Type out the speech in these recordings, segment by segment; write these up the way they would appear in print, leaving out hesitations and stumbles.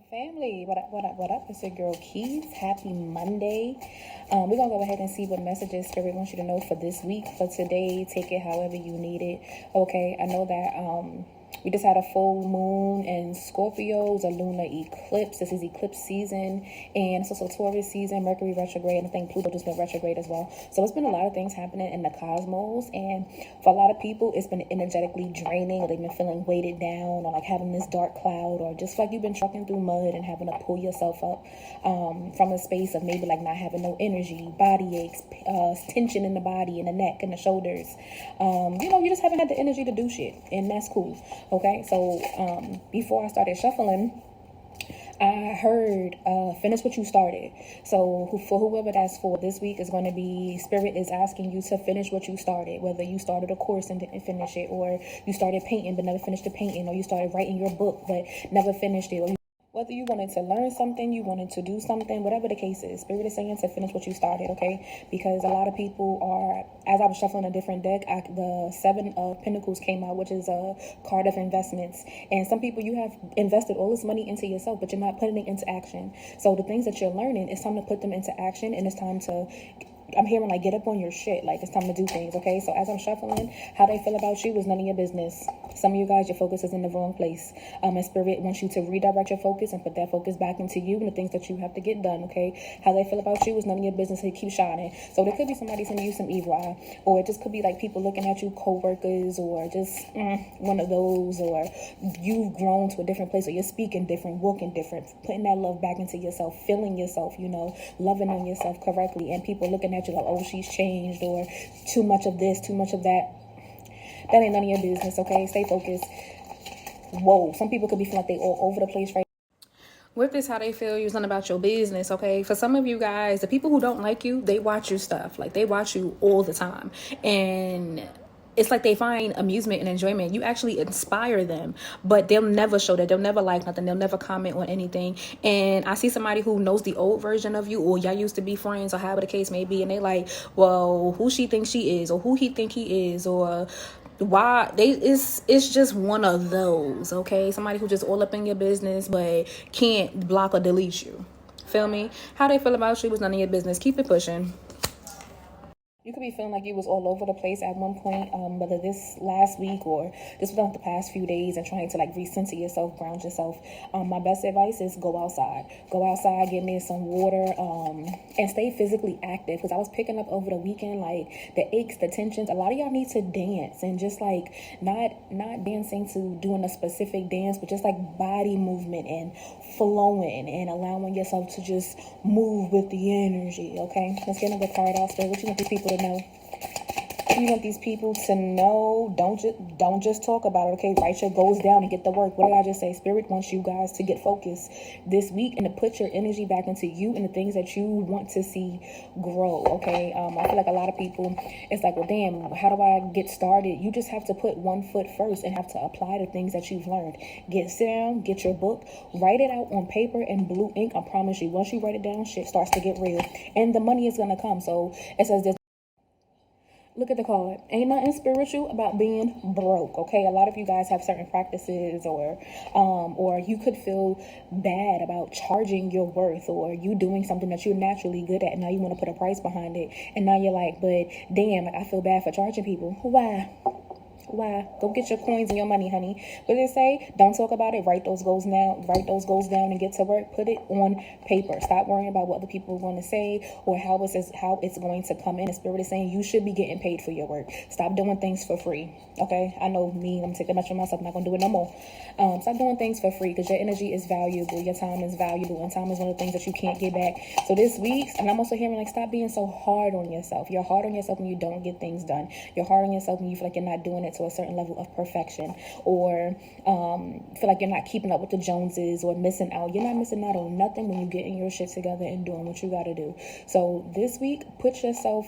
Family, what up, what up, what up? It's your girl Keys. Happy Monday. We're gonna go ahead and see what messages Spirit wants you to know for this week, for today. Take it however you need it. Okay, I know that we just had a full moon in Scorpio. It's a lunar eclipse. This is eclipse season, and it's also Taurus season, Mercury retrograde, and I think Pluto just went retrograde as well. So it's been a lot of things happening in the cosmos, and for a lot of people, it's been energetically draining, or they've been feeling weighted down, or like having this dark cloud, or just like you've been trucking through mud and having to pull yourself up from a space of maybe like not having no energy, body aches, tension in the body, in the neck, and the shoulders. You just haven't had the energy to do shit, and that's cool. Okay, so before I started shuffling, I heard finish what you started. So for whoever that's for, this week is going to be, Spirit is asking you to finish what you started. Whether you started a course and didn't finish it, or you started painting but never finished the painting, or you started writing your book but never finished it, or whether you wanted to learn something, you wanted to do something, whatever the case is, Spirit is saying to finish what you started, okay? Because a lot of people are, as I was shuffling a different deck, the Seven of Pentacles came out, which is a card of investments. And some people, you have invested all this money into yourself, but you're not putting it into action. So the things that you're learning, it's time to put them into action, and it's time to, I'm hearing like, get up on your shit. Like, it's time to do things, okay? So as I'm shuffling, how they feel about you is none of your business. Some of you guys, your focus is in the wrong place. And Spirit wants you to redirect your focus and put that focus back into you and the things that you have to get done, okay? How they feel about you is none of your business. They keep shining. So there could be somebody sending you some evil eye, or it just could be like people looking at you, co-workers, or just one of those, or you've grown to a different place, or you're speaking different, walking different, putting that love back into yourself, feeling yourself, loving on yourself correctly, and people looking at you like, oh, she's changed, or too much of this, too much of that. That ain't none of your business, okay? Stay focused. Whoa, some people could be feeling like they all over the place right with this. How they feel is none about your business, okay? For some of you guys, the people who don't like you, they watch your stuff. Like, they watch you all the time. And it's like they find amusement and enjoyment. You actually inspire them, but they'll never show that. They'll never like nothing. They'll never comment on anything. And I see somebody who knows the old version of you, or y'all used to be friends, or however the case may be, and they like, well, who she thinks she is, or who he think he is, or why it's just one of those, okay? Somebody who just all up in your business but can't block or delete you. Feel me? How they feel about you was none of your business. Keep it pushing. You could be feeling like you was all over the place at one point, whether this last week or just within the past few days, and trying to like recenter yourself, ground yourself. My best advice is go outside. Go outside, get near some water, and stay physically active. Because I was picking up over the weekend, like the aches, the tensions. A lot of y'all need to dance, and just like not dancing to doing a specific dance, but just like body movement and flowing and allowing yourself to just move with the energy, okay? Let's get another card out there. What you want these people to know? You want these people to know, don't just talk about it, okay? Write your goals down and get the work. What did I just say? Spirit wants you guys to get focused this week and to put your energy back into you and the things that you want to see grow, okay? I feel like a lot of people, it's like, well, damn, how do I get started? You just have to put one foot first and have to apply the things that you've learned. Sit down, get your book, write it out on paper and blue ink. I promise you, once you write it down, shit starts to get real, and the money is gonna come. So it says this. Look at the card. Ain't nothing spiritual about being broke, okay? A lot of you guys have certain practices, or you could feel bad about charging your worth, or you doing something that you're naturally good at, and now you want to put a price behind it, and now you're like, but damn, I feel bad for charging people. Why? Go get your coins and your money, honey. What did it say? Don't talk about it. Write those goals down. Write those goals down and get to work. Put it on paper. Stop worrying about what the people are going to say, or how it's going to come in. The Spirit is saying you should be getting paid for your work. Stop doing things for free. Okay? I know me. I'm taking much for myself. I'm not going to do it no more. Stop doing things for free, because your energy is valuable. Your time is valuable, and time is one of the things that you can't get back. So this week, and I'm also hearing like, stop being so hard on yourself. You're hard on yourself when you don't get things done. You're hard on yourself when you feel like you're not doing it to a certain level of perfection, or feel like you're not keeping up with the Joneses, or missing out. You're not missing out on nothing when you're getting your shit together and doing what you got to do. So this week, put yourself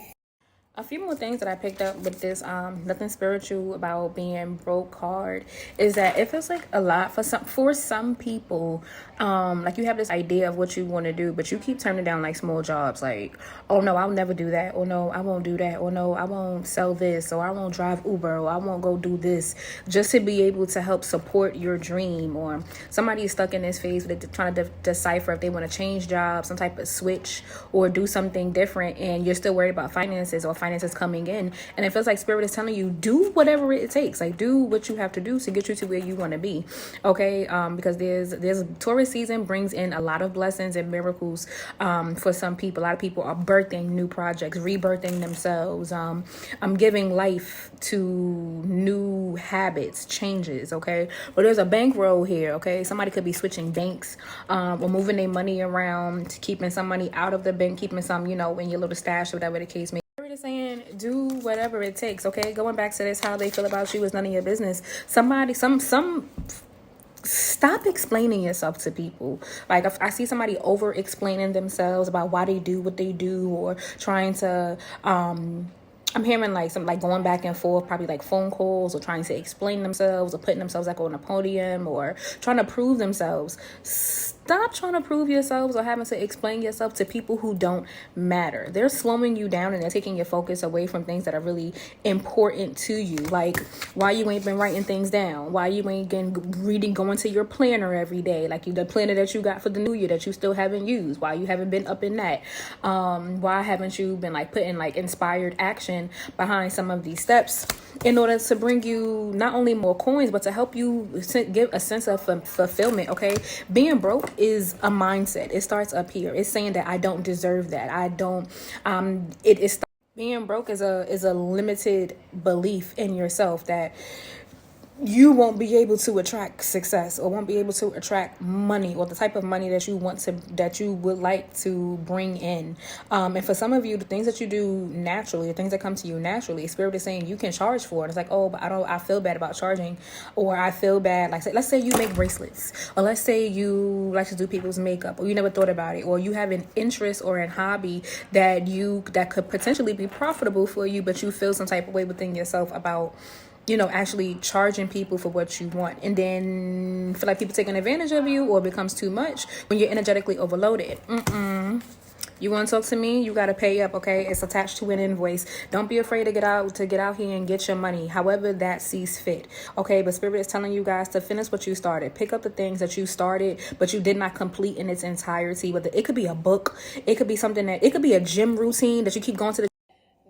A few more things that I picked up with this nothing spiritual about being broke card is that it feels like a lot for some people. Like you have this idea of what you want to do, but you keep turning down like small jobs, like, oh no, I'll never do that, or no, I won't do that, or no, I won't sell this, or I won't drive Uber, or I won't go do this, just to be able to help support your dream. Or somebody is stuck in this phase where they're trying to decipher if they want to change jobs, some type of switch, or do something different, and you're still worried about finances or finances coming in. And it feels like spirit is telling you, do whatever it takes, like do what you have to do to get you to where you want to be. Okay. Because there's Taurus season brings in a lot of blessings and miracles for some people. A lot of people are birthing new projects, rebirthing themselves. I'm giving life to new habits, changes. Okay. But there's a bankroll here. Okay. Somebody could be switching banks, or moving their money around, keeping some money out of the bank, keeping some, in your little stash or whatever the case may be. Saying do whatever it takes. Okay, going back to this, how they feel about you is none of your business. Some stop explaining yourself to people. Like if I see somebody over explaining themselves about why they do what they do, or trying to I'm hearing like some like going back and forth, probably like phone calls, or trying to explain themselves, or putting themselves like on a podium, or trying to prove themselves. Stop trying to prove yourselves or having to explain yourself to people who don't matter. They're slowing you down and they're taking your focus away from things that are really important to you. Like why you ain't been writing things down, why you ain't been going to your planner every day, like the planner that you got for the new year that you still haven't used, why you haven't been up in that, why haven't you been like putting like inspired action behind some of these steps in order to bring you not only more coins, but to help you give a sense of fulfillment. Okay, being broke is a mindset. It starts up here. It's saying that I don't deserve that. I don't. It is being broke is a limited belief in yourself that you won't be able to attract success, or won't be able to attract money, or the type of money that you would like to bring in. And for some of you, the things that you do naturally, the things that come to you naturally, spirit is saying you can charge for it. It's like, oh, but I feel bad about charging, or I feel bad. Like, let's say you make bracelets, or let's say you like to do people's makeup, or you never thought about it, or you have an interest or a hobby that could potentially be profitable for you, but you feel some type of way within yourself about actually charging people for what you want, and then feel like people taking advantage of you, or it becomes too much when you're energetically overloaded. You want to talk to me? You got to pay up, okay? It's attached to an invoice. Don't be afraid to get out here and get your money, however that sees fit, okay? But spirit is telling you guys to finish what you started. Pick up the things that you started, but you did not complete in its entirety. But it could be a book. It could be something it could be a gym routine that you keep going to the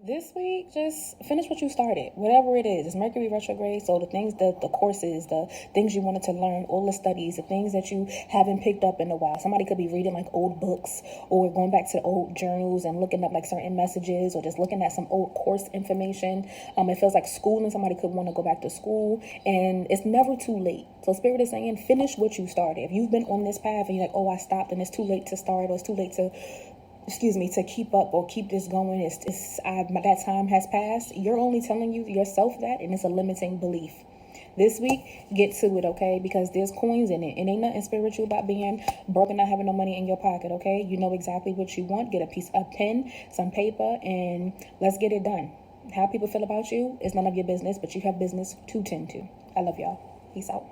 this week. Just finish what you started, whatever it is. It's Mercury retrograde, so the courses, the things you wanted to learn, all the studies, the things that you haven't picked up in a while. Somebody could be reading like old books, or going back to old journals and looking up like certain messages, or just looking at some old course information. It feels like school, and somebody could want to go back to school, and it's never too late. So spirit is saying finish what you started. If you've been on this path and you're like, oh, I stopped, and it's too late to start, or it's too late to to keep up or keep this going, that time has passed. You're only telling yourself that, and it's a limiting belief. This week, get to it, okay? Because there's coins in it. It ain't nothing spiritual about being broke and not having no money in your pocket, okay? You know exactly what you want. Get a pen, some paper, and let's get it done. How people feel about you is none of your business, but you have business to tend to. I love y'all. Peace out.